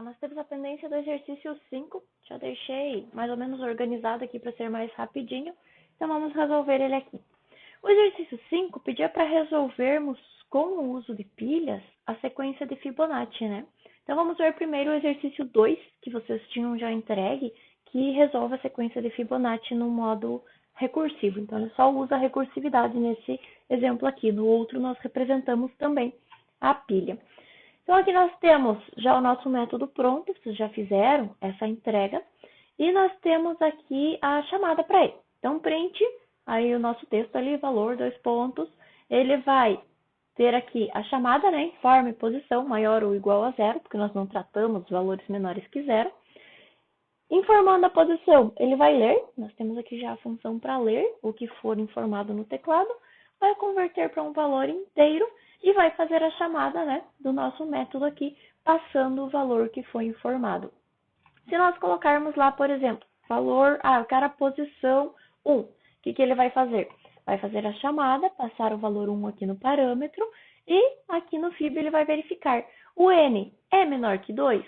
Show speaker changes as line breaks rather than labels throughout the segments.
Nós temos a pendência do exercício 5, já deixei mais ou menos organizado aqui para ser mais rapidinho, então vamos resolver ele aqui. O exercício 5 pedia para resolvermos com o uso de pilhas a sequência de Fibonacci, né? Então vamos ver primeiro o exercício 2, que vocês tinham já entregue, que resolve a sequência de Fibonacci no modo recursivo. Então ele só usa a recursividade nesse exemplo aqui, no outro nós representamos também a pilha. Então, aqui nós temos já o nosso método pronto, vocês já fizeram essa entrega, e nós temos aqui a chamada para ele. Então, print, aí o nosso texto ali, valor, 2 pontos, ele vai ter aqui a chamada, né, em forma e posição, maior ou igual a 0, porque nós não tratamos valores menores que 0. Informando a posição, ele vai ler, nós temos aqui já a função para ler o que for informado no teclado, vai converter para um valor inteiro, e vai fazer a chamada, né, do nosso método aqui, passando o valor que foi informado. Se nós colocarmos lá, por exemplo, valor, eu quero a posição 1, o que ele vai fazer? Vai fazer a chamada, passar o valor 1 aqui no parâmetro, e aqui no Fib ele vai verificar. O N é menor que 2?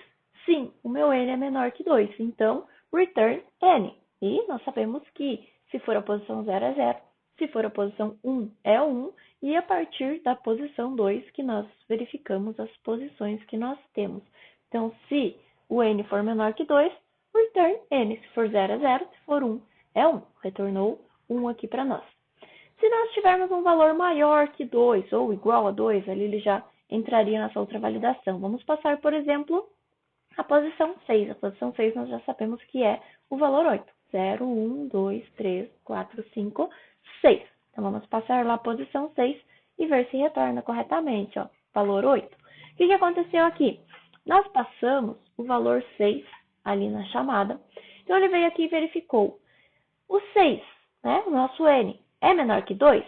Sim, o meu N é menor que 2, então, return N. E nós sabemos que, se for a posição 0 é 0, se for a posição 1 é 1, e a partir da posição 2 que nós verificamos as posições que nós temos. Então, se o N for menor que 2, return N. Se for 0 é 0, se for 1 é 1. Retornou 1 aqui para nós. Se nós tivermos um valor maior que 2 ou igual a 2, ali ele já entraria nessa outra validação. Vamos passar, por exemplo, a posição 6. A posição 6 nós já sabemos que é o valor 8. 0, 1, 2, 3, 4, 5, 6. Então, vamos passar lá a posição 6 e ver se retorna corretamente, ó, valor 8. O que aconteceu aqui? Nós passamos o valor 6 ali na chamada. Então, ele veio aqui e verificou. O 6, né, o nosso N, é menor que 2?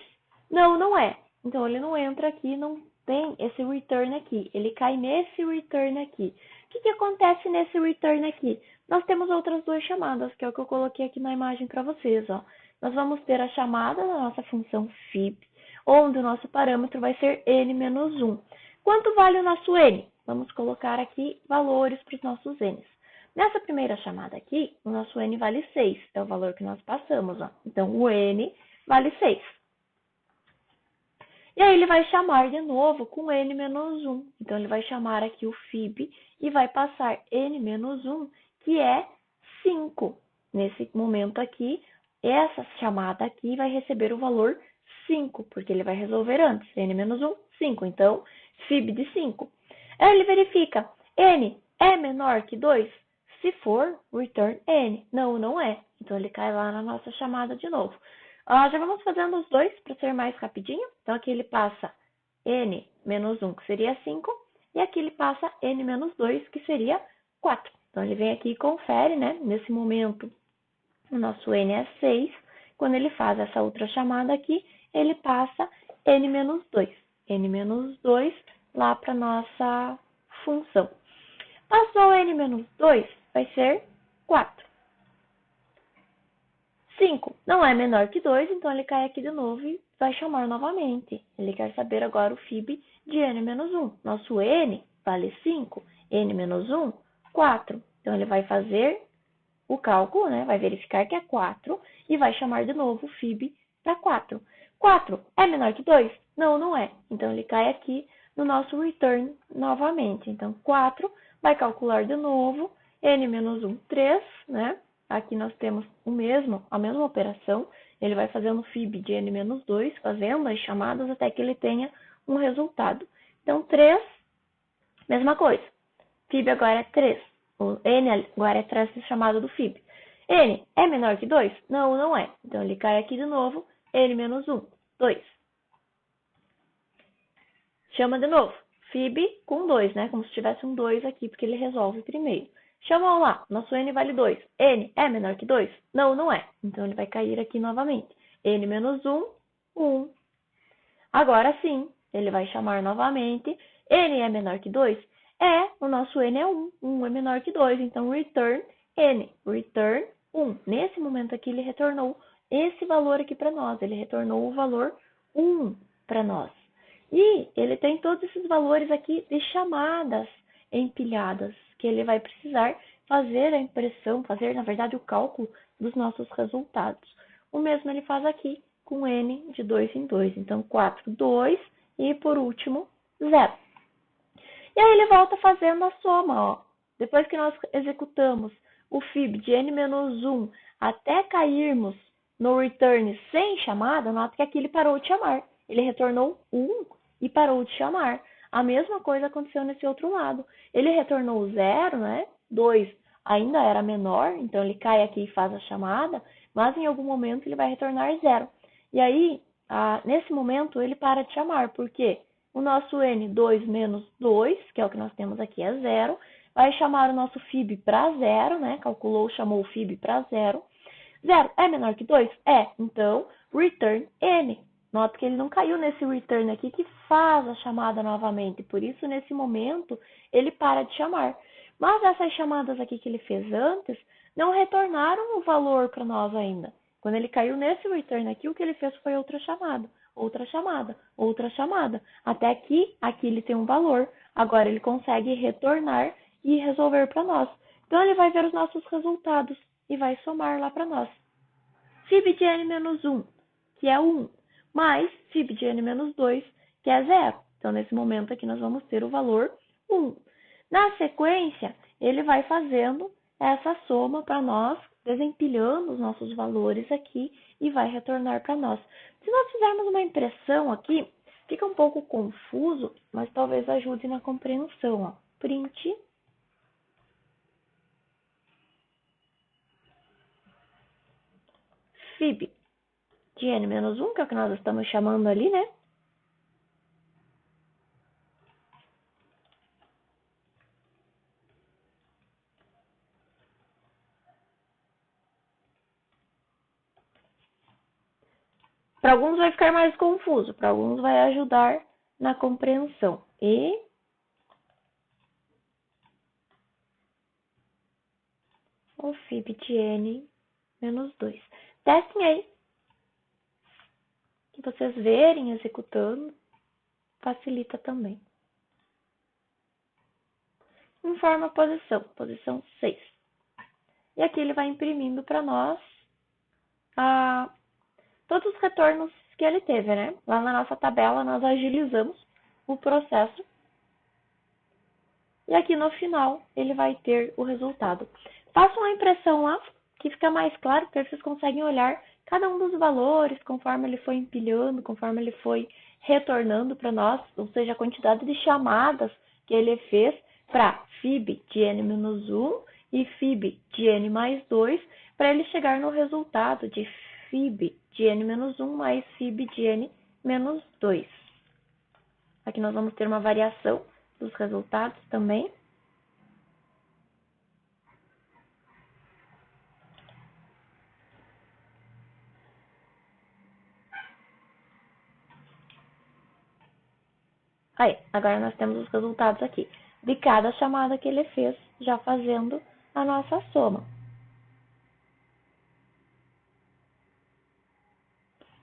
Não, não é. Então, ele não entra aqui, não tem esse return aqui. Ele cai nesse return aqui. O que acontece nesse return aqui? Nós temos outras duas chamadas, que é o que eu coloquei aqui na imagem para vocês, ó. Nós vamos ter a chamada da nossa função Fib, onde o nosso parâmetro vai ser N menos 1. Quanto vale o nosso N? Vamos colocar aqui valores para os nossos N's. Nessa primeira chamada aqui, o nosso N vale 6, é o valor que nós passamos, ó. Então, o N vale 6. E aí ele vai chamar de novo com N menos 1. Então, ele vai chamar aqui o Fib e vai passar N menos 1, que é 5. Nesse momento aqui, essa chamada aqui vai receber o valor 5, porque ele vai resolver antes. N menos 1, 5. Então, Fib de 5. Aí ele verifica, N é menor que 2? Se for, return N. Não, não é. Então, ele cai lá na nossa chamada de novo. Já vamos fazendo os dois para ser mais rapidinho. Então, aqui ele passa N menos 1, que seria 5. E aqui ele passa N menos 2, que seria 4. Então, ele vem aqui e confere, né? Nesse momento, o nosso N é 6. Quando ele faz essa outra chamada aqui, ele passa N menos 2. N menos 2 lá para nossa função. Passou N menos 2, vai ser 4. 5 não é menor que 2, então ele cai aqui de novo e vai chamar novamente. Ele quer saber agora o Fib de N menos 1. Nosso N vale 5, N menos 1, 4. Então, ele vai fazer o cálculo, né? Vai verificar que é 4 e vai chamar de novo o Fib para 4. 4 é menor que 2? Não, não é. Então, ele cai aqui no nosso return novamente. Então, 4 vai calcular de novo, N menos 1, 3, né? Aqui nós temos a mesma operação. Ele vai fazendo Fib de N menos 2, fazendo as chamadas até que ele tenha um resultado. Então, 3, mesma coisa. Fib agora é 3. O N agora é 3 chamada do Fib. N é menor que 2? Não, não é. Então, ele cai aqui de novo, N menos 1, 2. Chama de novo. Fib com 2, né? Como se tivesse um 2 aqui, porque ele resolve primeiro. Chamou lá, nosso N vale 2. N é menor que 2? Não, não é. Então, ele vai cair aqui novamente. N menos 1, 1. Agora sim, ele vai chamar novamente. N é menor que 2? O nosso N é 1. 1 é menor que 2. Então, return N. Return 1. Nesse momento aqui, ele retornou esse valor aqui para nós. Ele retornou o valor 1 para nós. E ele tem todos esses valores aqui de chamadas empilhadas, que ele vai precisar fazer a impressão, fazer, na verdade, o cálculo dos nossos resultados. O mesmo ele faz aqui com n de 2 em 2. Então, 4, 2 e, por último, 0. E aí ele volta fazendo a soma, ó. Depois que nós executamos o fib de n-1 até cairmos no return sem chamada, nota que aqui ele parou de chamar. Ele retornou 1 e parou de chamar. A mesma coisa aconteceu nesse outro lado. Ele retornou 0, né? 2 ainda era menor, então ele cai aqui e faz a chamada, mas em algum momento ele vai retornar 0. E aí, nesse momento, ele para de chamar, porque o nosso n2 menos 2, que é o que nós temos aqui, é 0, vai chamar o nosso fib para 0, né? Calculou, chamou o fib para 0. 0 é menor que 2? É. Então, return n. Nota que ele não caiu nesse return aqui que faz a chamada novamente. Por isso, nesse momento, ele para de chamar. Mas essas chamadas aqui que ele fez antes não retornaram o valor para nós ainda. Quando ele caiu nesse return aqui, o que ele fez foi outra chamada, outra chamada, outra chamada. Até que aqui ele tem um valor. Agora ele consegue retornar e resolver para nós. Então ele vai ver os nossos resultados e vai somar lá para nós. Fib de n-1, que é 1, mais fib de n-2, que é 0. Então, nesse momento aqui, nós vamos ter o valor 1. Na sequência, ele vai fazendo essa soma para nós, desempilhando os nossos valores aqui e vai retornar para nós. Se nós fizermos uma impressão aqui, fica um pouco confuso, mas talvez ajude na compreensão. Ó. Print fib de n-1, que é o que nós estamos chamando ali, né? Para alguns vai ficar mais confuso, para alguns vai ajudar na compreensão. E o fib de n-2. Testem aí, que vocês verem executando, facilita também. Informa a posição 6. E aqui ele vai imprimindo para nós todos os retornos que ele teve, né? Lá na nossa tabela nós agilizamos o processo. E aqui no final ele vai ter o resultado. Façam a impressão lá, que fica mais claro, porque vocês conseguem olhar cada um dos valores, conforme ele foi empilhando, conforme ele foi retornando para nós, ou seja, a quantidade de chamadas que ele fez para fib de n-1 e fib de n mais 2, para ele chegar no resultado de fib de n-1 mais fib de n menos 2. Aqui nós vamos ter uma variação dos resultados também. Aí, agora nós temos os resultados aqui de cada chamada que ele fez, já fazendo a nossa soma.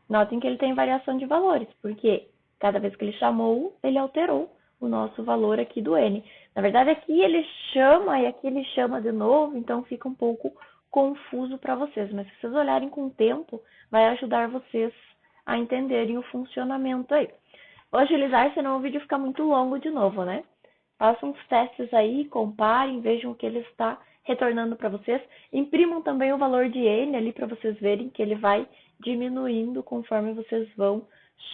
Notem que ele tem variação de valores, porque cada vez que ele chamou, ele alterou o nosso valor aqui do n. Na verdade, aqui ele chama e aqui ele chama de novo, então fica um pouco confuso para vocês. Mas se vocês olharem com o tempo, vai ajudar vocês a entenderem o funcionamento aí. Vou agilizar, senão o vídeo fica muito longo de novo, né? Façam uns testes aí, comparem, vejam o que ele está retornando para vocês. Imprimam também o valor de n ali para vocês verem que ele vai diminuindo conforme vocês vão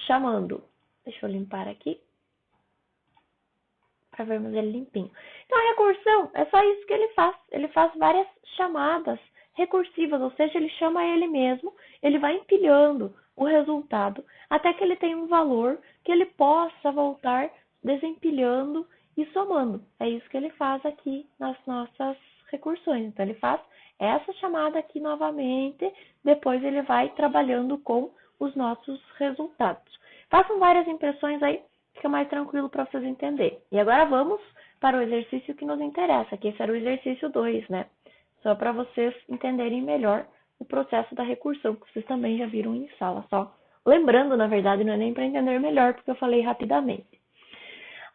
chamando. Deixa eu limpar aqui, para vermos ele limpinho. Então, a recursão é só isso que ele faz. Ele faz várias chamadas recursivas, ou seja, ele chama ele mesmo, ele vai empilhando o resultado até que ele tenha um valor que ele possa voltar desempilhando e somando. É isso que ele faz aqui nas nossas recursões. Então, ele faz essa chamada aqui novamente, depois ele vai trabalhando com os nossos resultados. Façam várias impressões aí, fica mais tranquilo para vocês entenderem. E agora vamos para o exercício que nos interessa, que esse era o exercício 2, né? Só para vocês entenderem melhor o processo da recursão, que vocês também já viram em sala. Só lembrando, na verdade, não é nem para entender melhor, porque eu falei rapidamente.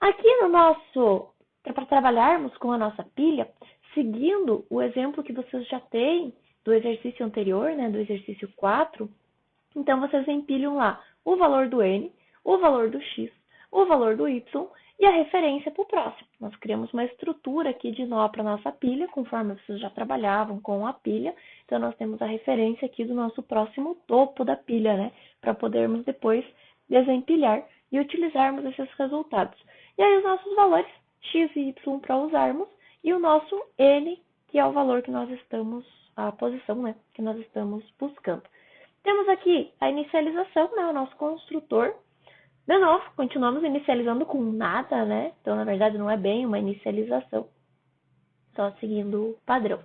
Aqui no nosso para trabalharmos com a nossa pilha, seguindo o exemplo que vocês já têm do exercício anterior, né, do exercício 4, então vocês empilham lá o valor do N, o valor do X, o valor do Y e a referência para o próximo. Nós criamos uma estrutura aqui de nó para a nossa pilha, conforme vocês já trabalhavam com a pilha. Então, nós temos a referência aqui do nosso próximo topo da pilha, né? Para podermos depois desempilhar e utilizarmos esses resultados. E aí, os nossos valores, X e Y, para usarmos, e o nosso N, que é o valor que nós estamos, a posição, né? Que nós estamos buscando. Temos aqui a inicialização, né? O nosso construtor. De novo, continuamos inicializando com nada, né? Então, na verdade, não é bem uma inicialização, só seguindo o padrão.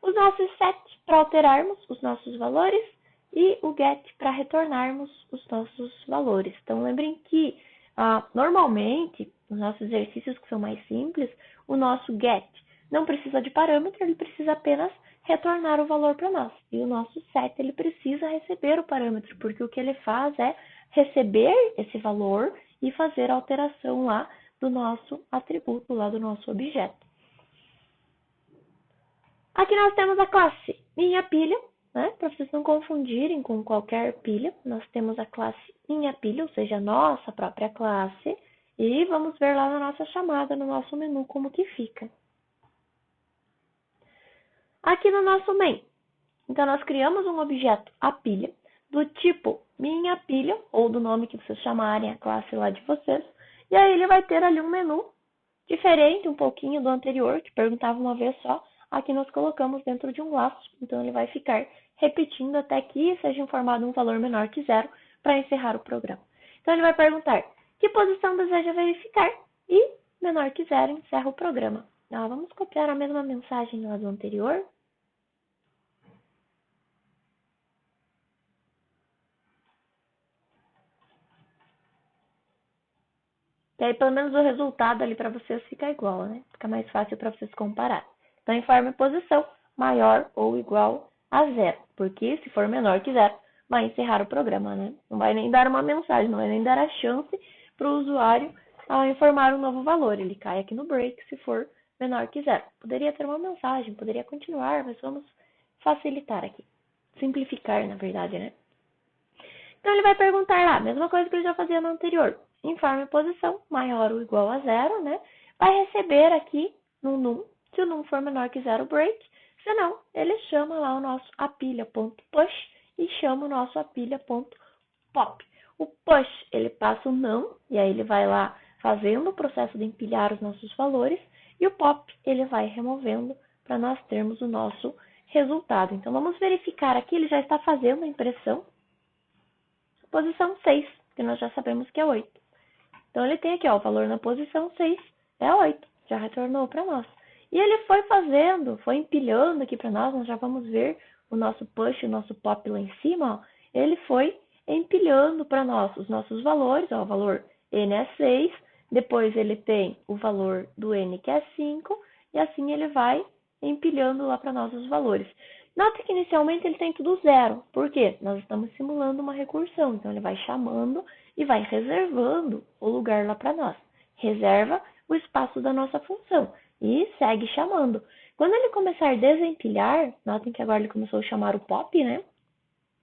Os nossos set para alterarmos os nossos valores e o get para retornarmos os nossos valores. Então, lembrem que, normalmente, nos nossos exercícios que são mais simples, o nosso get não precisa de parâmetro, ele precisa apenas retornar o valor para nós. E o nosso set, ele precisa receber o parâmetro, porque o que ele faz é receber esse valor e fazer a alteração lá do nosso atributo, lá do nosso objeto. Aqui nós temos a classe minha pilha, né? Para vocês não confundirem com qualquer pilha, nós temos a classe minha pilha, ou seja, a nossa própria classe, e vamos ver lá na nossa chamada, no nosso menu, como que fica. Aqui no nosso main, então nós criamos um objeto, a pilha, do tipo minha pilha, ou do nome que vocês chamarem a classe lá de vocês, e aí ele vai ter ali um menu diferente um pouquinho do anterior, que perguntava uma vez só. Aqui nós colocamos dentro de um laço, então ele vai ficar repetindo até que seja informado um valor menor que 0 para encerrar o programa. Então ele vai perguntar que posição deseja verificar e menor que 0 encerra o programa. Vamos copiar a mesma mensagem lá do anterior. E aí pelo menos o resultado ali para vocês fica igual, né? Fica mais fácil para vocês comparar. Então informe posição maior ou igual a 0, porque se for menor que 0, vai encerrar o programa, né? Não vai nem dar uma mensagem, não vai nem dar a chance para o usuário informar um novo valor. Ele cai aqui no break se for menor que 0. Poderia ter uma mensagem, poderia continuar, mas vamos facilitar aqui. Simplificar, na verdade, né? Então ele vai perguntar lá, mesma coisa que ele já fazia no anterior. Informe posição maior ou igual a 0, né? Vai receber aqui no num, se o num for menor que 0, break. Se não, ele chama lá o nosso apilha.push e chama o nosso apilha.pop. O push, ele passa o não, e aí ele vai lá fazendo o processo de empilhar os nossos valores, e o pop, ele vai removendo para nós termos o nosso resultado. Então, vamos verificar aqui, ele já está fazendo a impressão. Posição 6, que nós já sabemos que é 8. Então, ele tem aqui, ó, o valor na posição 6 é 8, já retornou para nós. E ele foi fazendo, foi empilhando aqui para nós já vamos ver o nosso push, o nosso pop lá em cima, ó, ele foi empilhando para nós os nossos valores, ó, o valor N é 6, depois ele tem o valor do N que é 5, e assim ele vai empilhando lá para nós os valores. Nota que inicialmente ele tem tudo 0, por quê? Nós estamos simulando uma recursão, então ele vai chamando e vai reservando o lugar lá para nós. Reserva o espaço da nossa função e segue chamando. Quando ele começar a desempilhar, notem que agora ele começou a chamar o pop, né?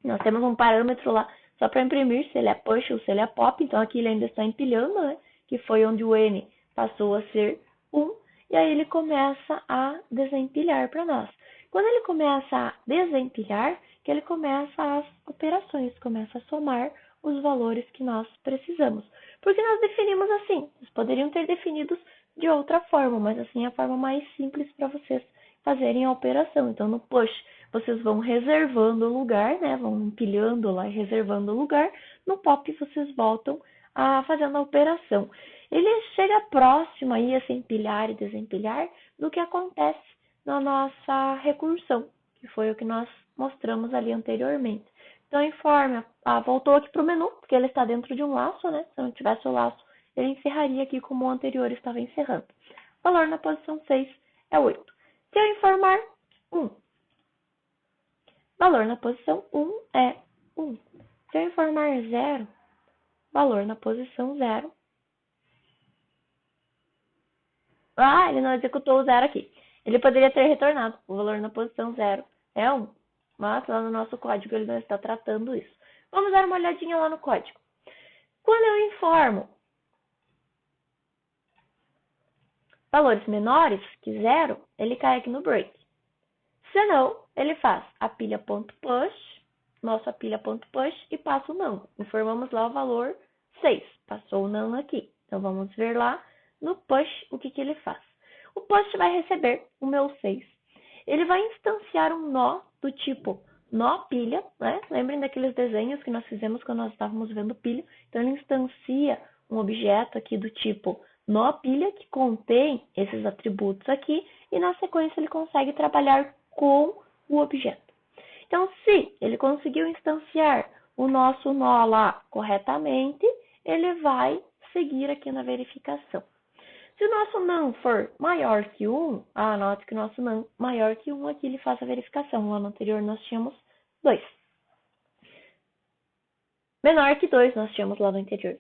Nós temos um parâmetro lá só para imprimir se ele é push ou se ele é pop, então aqui ele ainda está empilhando, né? Que foi onde o N passou a ser 1, e aí ele começa a desempilhar para nós. Quando ele começa a desempilhar, que ele começa as operações, começa a somar os valores que nós precisamos. Porque nós definimos assim, vocês poderiam ter definidos de outra forma, mas assim é a forma mais simples para vocês fazerem a operação. Então, no push, vocês vão reservando o lugar, né? Vão empilhando lá e reservando o lugar. No pop, vocês voltam a fazendo a operação. Ele chega próximo aí a se empilhar e desempilhar do que acontece na nossa recursão, que foi o que nós mostramos ali anteriormente. Então, informe, voltou aqui para o menu, porque ele está dentro de um laço, né? Se não tivesse o laço, ele encerraria aqui como o anterior estava encerrando. O valor na posição 6 é 8. Se eu informar 1, valor na posição 1 é 1. Se eu informar 0, valor na posição 0 Ah, ele não executou o 0 aqui. Ele poderia ter retornado. O valor na posição 0 é 1. Mas lá no nosso código ele não está tratando isso. Vamos dar uma olhadinha lá no código. Quando eu informo valores menores que 0, ele cai aqui no break. Se não, ele faz a pilha.push, nossa pilha.push, e passa o não. Informamos lá o valor 6. Passou o não aqui. Então, vamos ver lá no push o que ele faz. O push vai receber o meu 6. Ele vai instanciar um nó do tipo nó pilha, né? Lembrem daqueles desenhos que nós fizemos quando nós estávamos vendo pilha. Então, ele instancia um objeto aqui do tipo nó pilha, que contém esses atributos aqui, e na sequência ele consegue trabalhar com o objeto. Então, se ele conseguiu instanciar o nosso nó lá corretamente, ele vai seguir aqui na verificação. Se o nosso não for maior que 1, anote que o nosso não maior que 1, aqui ele faz a verificação. Lá no anterior nós tínhamos 2. Menor que 2 nós tínhamos lá no anterior.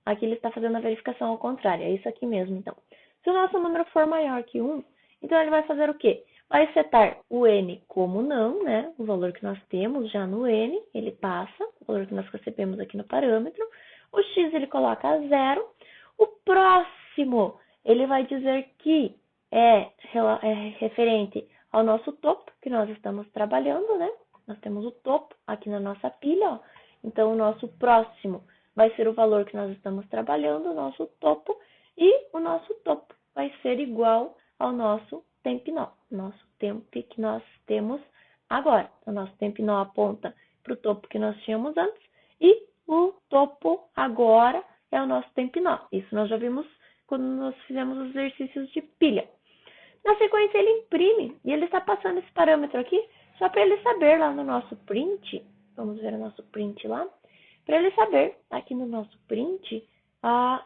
Aqui ele está fazendo a verificação ao contrário, é isso aqui mesmo, então. Se o nosso número for maior que 1, então ele vai fazer o quê? Vai setar o n como não, né? O valor que nós temos já no n, ele passa, o valor que nós recebemos aqui no parâmetro. O x ele coloca 0. O próximo, ele vai dizer que é referente ao nosso topo, que nós estamos trabalhando, né? Nós temos o topo aqui na nossa pilha, ó. Então, o nosso próximo vai ser o valor que nós estamos trabalhando, o nosso topo, e o nosso topo vai ser igual ao nosso temp nó, nosso temp que nós temos agora. O nosso temp nó aponta para o topo que nós tínhamos antes, e o topo agora é o nosso temp nó. Isso nós já vimos quando nós fizemos os exercícios de pilha. Na sequência, ele imprime, e ele está passando esse parâmetro aqui, só para ele saber lá no nosso print. Vamos ver o nosso print lá. Para ele saber, aqui no nosso print,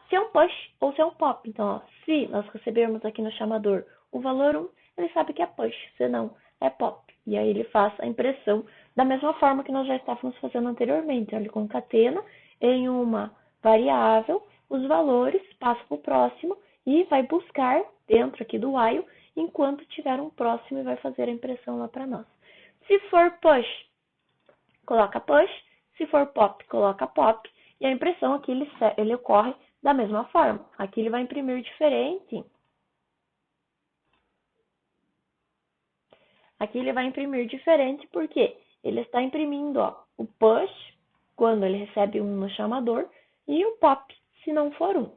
se é um push ou se é um pop. Então, ó, se nós recebermos aqui no chamador o valor 1, ele sabe que é push, se não, é pop. E aí ele faz a impressão da mesma forma que nós já estávamos fazendo anteriormente. Ele concatena em uma variável os valores, passa para o próximo e vai buscar dentro aqui do while, enquanto tiver um próximo e vai fazer a impressão lá para nós. Se for push, coloca push. Se for pop, coloca pop. E a impressão aqui ele ocorre da mesma forma. Aqui ele vai imprimir diferente. Aqui ele vai imprimir diferente porque ele está imprimindo, ó, o push, quando ele recebe 1 no chamador, e o pop, se não for 1.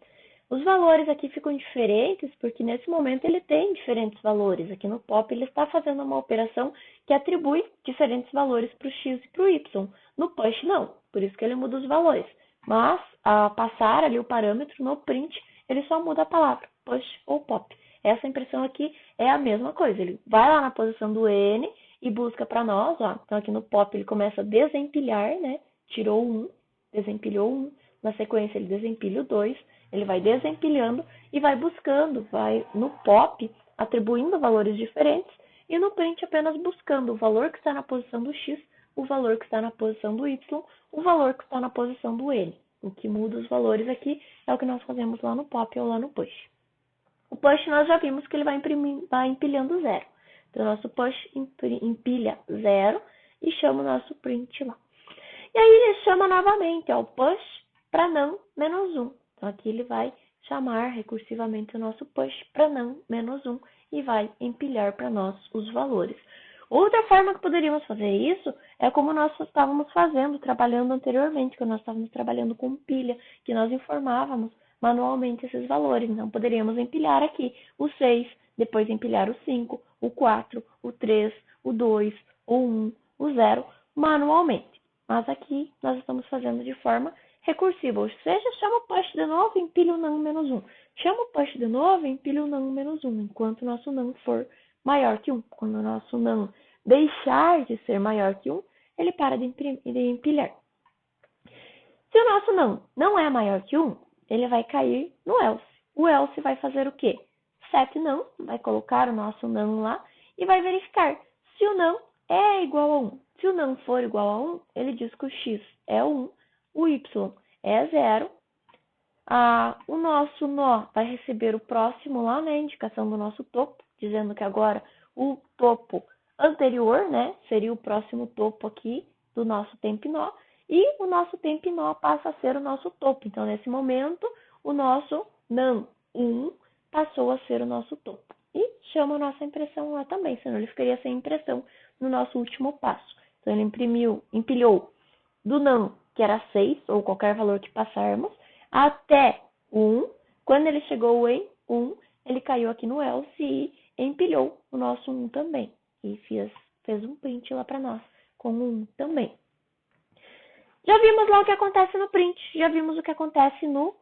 Os valores aqui ficam diferentes porque nesse momento ele tem diferentes valores. Aqui no pop ele está fazendo uma operação que atribui diferentes valores para o x e para o y. No push não, por isso que ele muda os valores. Mas, ao passar ali o parâmetro no print, ele só muda a palavra, push ou pop. Essa impressão aqui é a mesma coisa. Ele vai lá na posição do n e busca para nós, ó. Então aqui no pop ele começa a desempilhar, né? Tirou 1, desempilhou 1. Na sequência ele desempilha o 2. Ele vai desempilhando e vai buscando, vai no pop atribuindo valores diferentes e no print apenas buscando o valor que está na posição do x, o valor que está na posição do y, o valor que está na posição do n. O que muda os valores aqui é o que nós fazemos lá no pop ou lá no push. O push nós já vimos que ele vai empilhando 0. Então, o nosso push empilha 0 e chama o nosso print lá. E aí ele chama novamente, ó, o push para não menos 1. Então, aqui ele vai chamar recursivamente o nosso push para não menos 1 e vai empilhar para nós os valores. Outra forma que poderíamos fazer isso é como nós estávamos fazendo, trabalhando anteriormente, quando nós estávamos trabalhando com pilha, que nós informávamos manualmente esses valores. Então, poderíamos empilhar aqui o 6, depois empilhar o 5, o 4, o 3, o 2, o 1, o 0, manualmente. Mas aqui nós estamos fazendo de forma recursiva, ou seja, chama o push de novo e empilha o não menos 1. Chama o push de novo e empilha o não menos 1, enquanto o nosso não for maior que 1. Quando o nosso não deixar de ser maior que 1, ele para de empilhar. Se o nosso não é maior que 1, ele vai cair no else. O else vai fazer o quê? Set não, vai colocar o nosso não lá e vai verificar se o não é igual a 1. Se o não for igual a 1, ele diz que o x é 1, o y é 0 O nosso nó vai receber o próximo lá, né? Indicação do nosso topo, dizendo que agora o topo anterior, né? Seria o próximo topo aqui do nosso tempo nó. E o nosso tempo nó passa a ser o nosso topo. Então, nesse momento, o nosso NaN 1 passou a ser o nosso topo. E chama a nossa impressão lá também, senão ele ficaria sem impressão no nosso último passo. Então, ele empilhou do NaN, que era 6, ou qualquer valor que passarmos, até 1. Quando ele chegou em 1, ele caiu aqui no else e empilhou o nosso 1 também. E fez um print lá para nós, com 1 também. Já vimos lá o que acontece no print, já vimos o que acontece no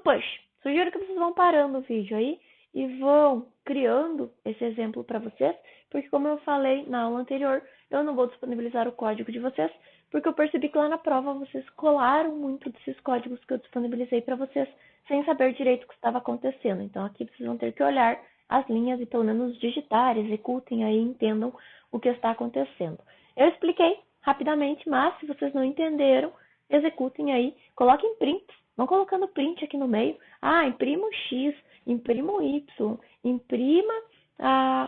push. Sugiro que vocês vão parando o vídeo aí e vão criando esse exemplo para vocês, porque como eu falei na aula anterior, eu não vou disponibilizar o código de vocês, porque eu percebi que lá na prova vocês colaram muito desses códigos que eu disponibilizei para vocês, sem saber direito o que estava acontecendo. Então aqui vocês vão ter que olhar as linhas e pelo menos digitar, executem aí, entendam o que está acontecendo. Eu expliquei rapidamente, mas se vocês não entenderam, executem aí, coloquem prints, vão colocando print aqui no meio. Imprima o X, imprima o Y, imprima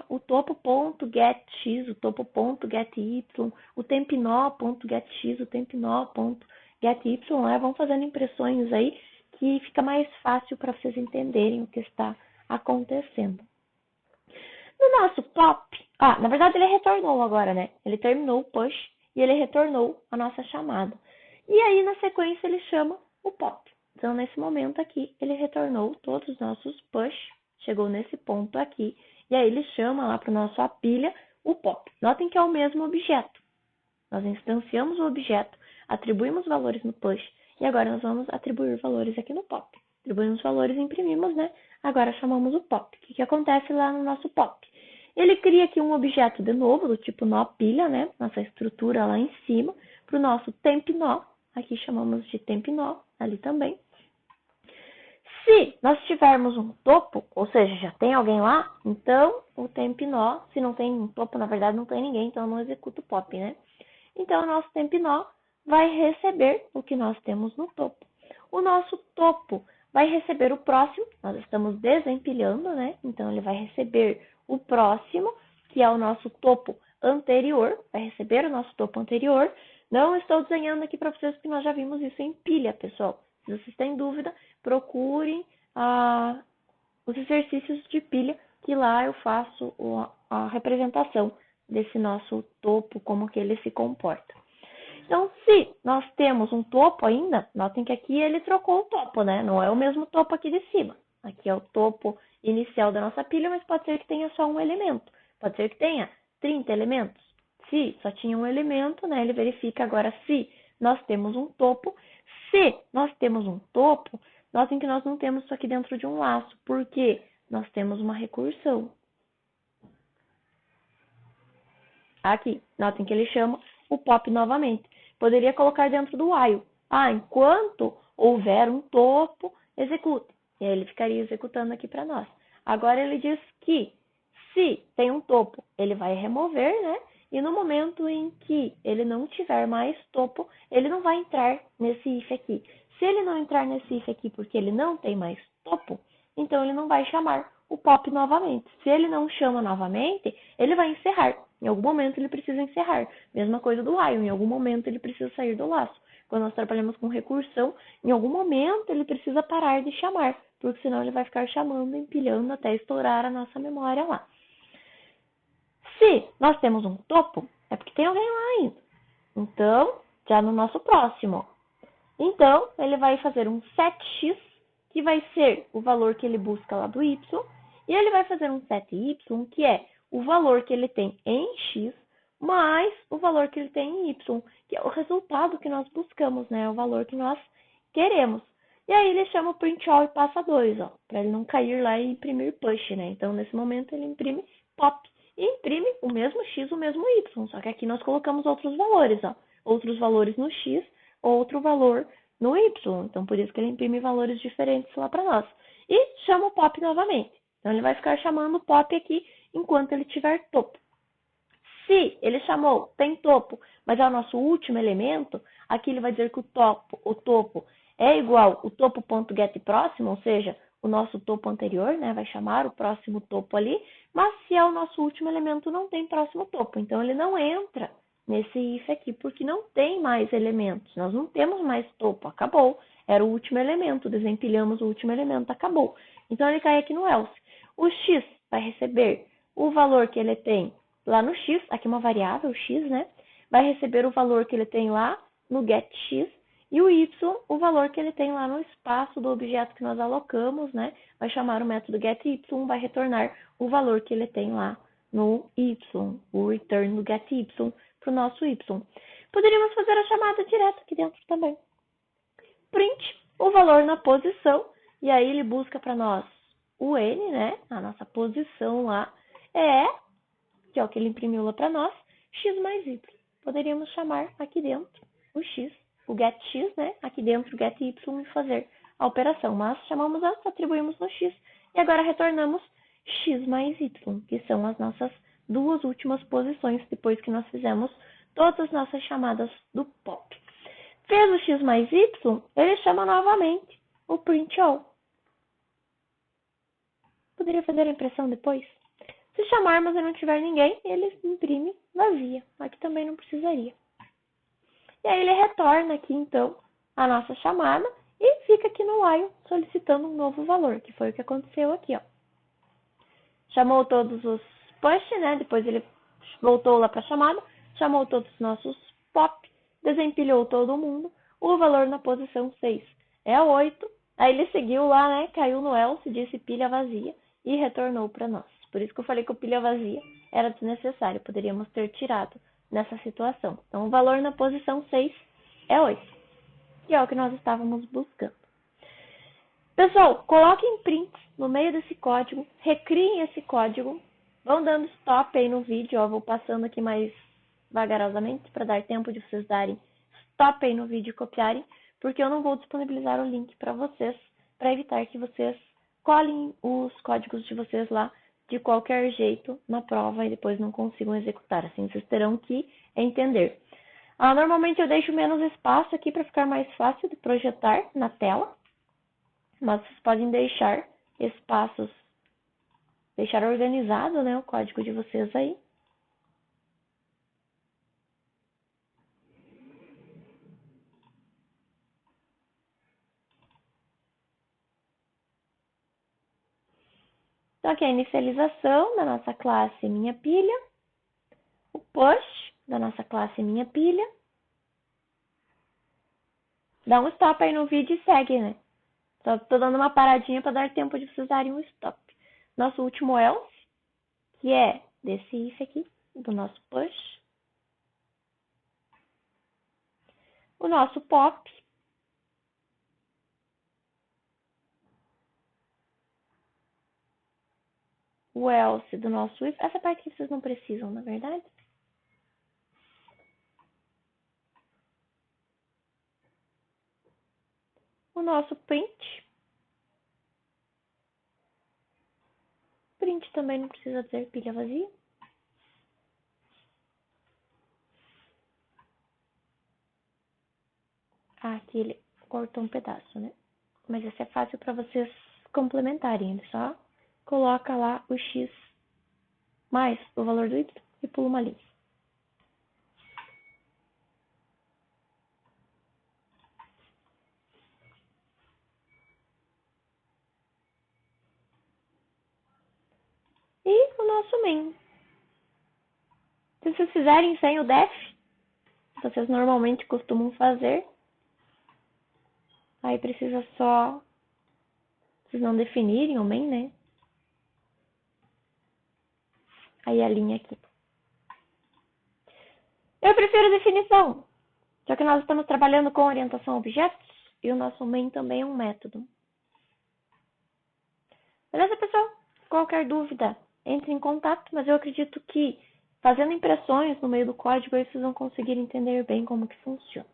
o topo.getX, o topo.getY, o tempinó.getX, o tempinó.getY, né? Vão fazendo impressões aí que fica mais fácil para vocês entenderem o que está acontecendo. No nosso pop, na verdade ele retornou agora, né? Ele terminou o push e ele retornou a nossa chamada. E aí na sequência ele chama o pop. Então nesse momento aqui ele retornou todos os nossos push, chegou nesse ponto aqui e aí ele chama lá para o nosso apilha o pop. Notem que é o mesmo objeto. Nós instanciamos o objeto, atribuímos valores no push e agora nós vamos atribuir valores aqui no pop. Atribuímos valores e imprimimos, né? Agora chamamos o pop. O que acontece lá no nosso pop? Ele cria aqui um objeto de novo, do tipo nó pilha, né? Nossa estrutura lá em cima, para o nosso temp nó. Aqui chamamos de temp nó, ali também. Se nós tivermos um topo, ou seja, já tem alguém lá, então o temp nó, se não tem um topo, na verdade não tem ninguém, então eu não executo o pop, né? Então o nosso temp nó vai receber o que nós temos no topo. O nosso topo vai receber o próximo, nós estamos desempilhando, né? Então ele vai receber o próximo, que é o nosso topo anterior, vai receber o nosso topo anterior. Não estou desenhando aqui para vocês porque nós já vimos isso em pilha, pessoal. Se vocês têm dúvida, procurem os exercícios de pilha, que lá eu faço a representação desse nosso topo, como que ele se comporta. Então, se nós temos um topo ainda, notem que aqui ele trocou o topo, né? Não é o mesmo topo aqui de cima. Aqui é o topo inicial da nossa pilha, mas pode ser que tenha só um elemento. Pode ser que tenha 30 elementos. Se só tinha um elemento, né? Ele verifica agora se nós temos um topo. Se nós temos um topo, notem que nós não temos isso aqui dentro de um laço, porque nós temos uma recursão. Aqui, notem que ele chama o pop novamente. Poderia colocar dentro do while. Enquanto houver um topo, execute. E aí ele ficaria executando aqui para nós. Agora ele diz que se tem um topo, ele vai remover, né? E no momento em que ele não tiver mais topo, ele não vai entrar nesse if aqui. Se ele não entrar nesse if aqui porque ele não tem mais topo, então ele não vai chamar o pop novamente. Se ele não chama novamente, ele vai encerrar. Em algum momento ele precisa encerrar. Mesma coisa do while, em algum momento ele precisa sair do laço. Quando nós trabalhamos com recursão, em algum momento ele precisa parar de chamar, porque senão ele vai ficar chamando, empilhando até estourar a nossa memória lá. Se nós temos um topo, é porque tem alguém lá ainda. Então, já no nosso próximo. Então, ele vai fazer um setX, que vai ser o valor que ele busca lá do y, e ele vai fazer um setY, que é o valor que ele tem em x, mais o valor que ele tem em y, que é o resultado que nós buscamos, né? O valor que nós queremos. E aí ele chama o print all e passa 2, para ele não cair lá e imprimir push, né? Então, nesse momento, ele imprime pop e imprime o mesmo x, o mesmo y, só que aqui nós colocamos outros valores, outros valores no x, outro valor no y. Então, por isso que ele imprime valores diferentes lá para nós. E chama o pop novamente. Então, ele vai ficar chamando o pop aqui enquanto ele tiver topo. Se ele chamou, tem topo, mas é o nosso último elemento, aqui ele vai dizer que o topo é igual o topo.getPróximo, ou seja, o nosso topo anterior, né, vai chamar o próximo topo ali, mas se é o nosso último elemento, não tem próximo topo, então ele não entra nesse if aqui, porque não tem mais elementos, nós não temos mais topo, acabou, era o último elemento, desempilhamos o último elemento, acabou. Então ele cai aqui no else. O x vai receber o valor que ele tem lá no x, aqui uma variável x, né, vai receber o valor que ele tem lá no getX, e o y, o valor que ele tem lá no espaço do objeto que nós alocamos, né? Vai chamar o método getY, vai retornar o valor que ele tem lá no y, o return do getY para o nosso y. Poderíamos fazer a chamada direta aqui dentro também. Print o valor na posição, e aí ele busca para nós o n, né? A nossa posição lá que é o que ele imprimiu lá para nós, x mais y. Poderíamos chamar aqui dentro o x, o getX, né? Aqui dentro o getY e fazer a operação. Mas chamamos antes, atribuímos no x e agora retornamos x mais y, que são as nossas duas últimas posições depois que nós fizemos todas as nossas chamadas do pop. Fez o x mais y, ele chama novamente o print all. Poderia fazer a impressão depois? Se chamarmos e não tiver ninguém, ele imprime vazia. Aqui também não precisaria. E aí ele retorna aqui, então, a nossa chamada e fica aqui no while solicitando um novo valor, que foi o que aconteceu aqui, ó. Chamou todos os push, né? Depois ele voltou lá para a chamada, chamou todos os nossos pop, desempilhou todo mundo. O valor na posição 6 é 8. Aí ele seguiu lá, né? Caiu no else, disse pilha vazia e retornou para nós. Por isso que eu falei que o pilha vazia era desnecessário, poderíamos ter tirado nessa situação. Então, o valor na posição 6 é 8, que é o que nós estávamos buscando. Pessoal, coloquem prints no meio desse código, recriem esse código, vão dando stop aí no vídeo, ó, vou passando aqui mais vagarosamente para dar tempo de vocês darem stop aí no vídeo e copiarem, porque eu não vou disponibilizar o link para vocês, para evitar que vocês colhem os códigos de vocês lá de qualquer jeito na prova e depois não consigam executar. Assim, vocês terão que entender. Normalmente eu deixo menos espaço aqui para ficar mais fácil de projetar na tela, mas vocês podem deixar espaços, deixar organizado, né, o código de vocês aí. Então, aqui é a inicialização da nossa classe minha pilha, o push da nossa classe minha pilha. Dá um stop aí no vídeo e segue, né? Só tô dando uma paradinha para dar tempo de vocês darem um stop. Nosso último else, que é desse if aqui, do nosso push. O nosso pop. O else do nosso if. Essa parte que vocês não precisam, na verdade. O nosso print. Print também não precisa ter pilha vazia. Aqui ele cortou um pedaço, né? Mas esse é fácil para vocês complementarem. Ele só coloca lá o x mais o valor do y e pula uma linha. E o nosso main. Se vocês fizerem sem o def, vocês normalmente costumam fazer, aí precisa só, vocês não definirem o main, né? Aí a linha aqui. Eu prefiro definição, já que nós estamos trabalhando com orientação a objetos e o nosso main também é um método. Beleza, pessoal? Qualquer dúvida, entre em contato, mas eu acredito que fazendo impressões no meio do código, aí vocês vão conseguir entender bem como que funciona.